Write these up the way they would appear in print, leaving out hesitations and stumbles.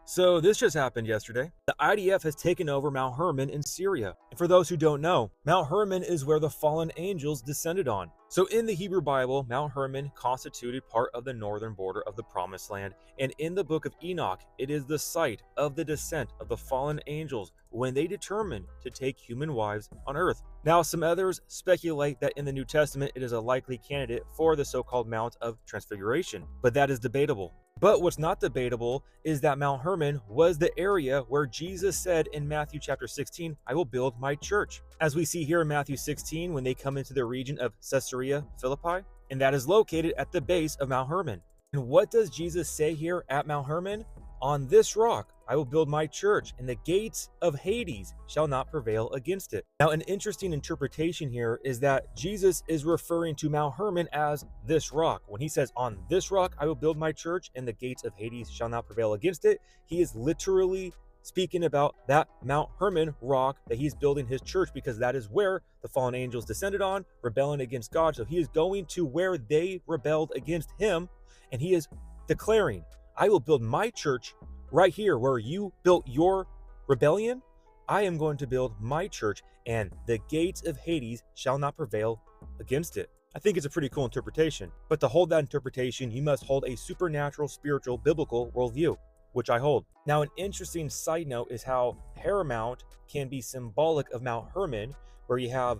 So this just happened yesterday. The IDF has taken over Mount Herman in Syria. And for those who don't know, Mount Herman is where the fallen angels descended on. So in the Hebrew Bible, Mount Herman constituted part of the northern border of the Promised Land. And in the book of Enoch, it is the site of the descent of the fallen angels when they determined to take human wives on earth. Now, some others speculate that in the New Testament, it is a likely candidate for the so-called Mount of Transfiguration, but that is debatable. But what's not debatable is that Mount Herman was the area where Jesus said in Matthew chapter 16, I will build my church. As we see here in Matthew 16, when they come into the region of Caesarea Philippi, and that is located at the base of Mount Herman. And what does Jesus say here at Mount Herman? On this rock I will build my church, and the gates of Hades shall not prevail against it. Now, an interesting interpretation here is that Jesus is referring to Mount Herman as this rock. When he says, on this rock I will build my church, and the gates of Hades shall not prevail against it, he is literally speaking about that Mount Herman rock that he's building his church, because that is where the fallen angels descended on, rebelling against God. So he is going to where they rebelled against him, and he is declaring, I will build my church right here where you built your rebellion. I am going to build my church, and the gates of Hades shall not prevail against it. I think it's a pretty cool interpretation, but to hold that interpretation, you must hold a supernatural, spiritual, biblical worldview, which I hold. Now, an interesting side note is how Paramount can be symbolic of Mount Herman, where you have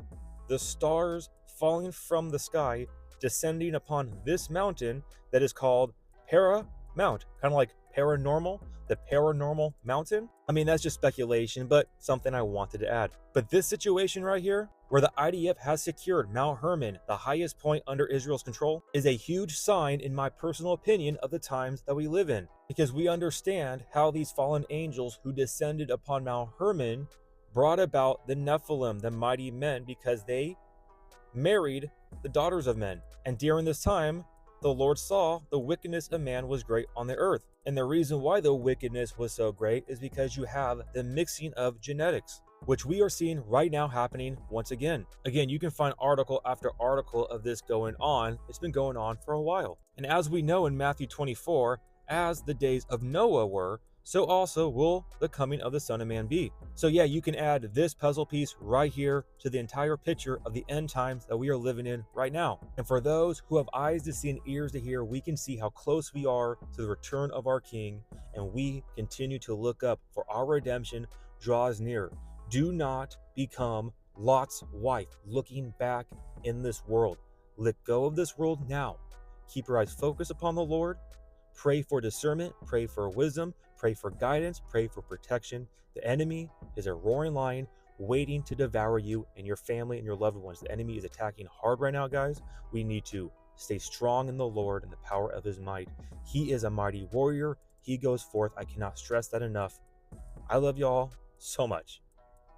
the stars falling from the sky, descending upon this mountain that is called Paramount, kind of like paranormal, the paranormal mountain. I mean, that's just speculation, but something I wanted to add. But this situation right here, where the IDF has secured Mount Herman, the highest point under Israel's control, is a huge sign, in my personal opinion, of the times that we live in. Because we understand how these fallen angels who descended upon Mount Herman brought about the Nephilim, the mighty men, because they married the daughters of men. And during this time, the Lord saw the wickedness of man was great on the earth. And the reason why the wickedness was so great is because you have the mixing of genetics, which we are seeing right now happening once again. Again, you can find article after article of this going on. It's been going on for a while. And as we know in Matthew 24, as the days of Noah were, so also will the coming of the Son of Man be. So yeah, you can add this puzzle piece right here to the entire picture of the end times that we are living in right now. And for those who have eyes to see and ears to hear, we can see how close we are to the return of our King, and we continue to look up, for our redemption draws near. Do not become Lot's wife, looking back in this world. Let go of this world now. Keep your eyes focused upon the Lord. Pray for discernment, pray for wisdom, pray for guidance, pray for protection. The enemy is a roaring lion waiting to devour you and your family and your loved ones. The enemy is attacking hard right now, guys. We need to stay strong in the Lord and the power of his might. He is a mighty warrior. He goes forth. I cannot stress that enough. I love y'all so much.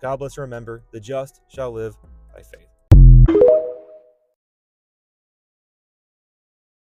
God bless and remember, the just shall live by faith.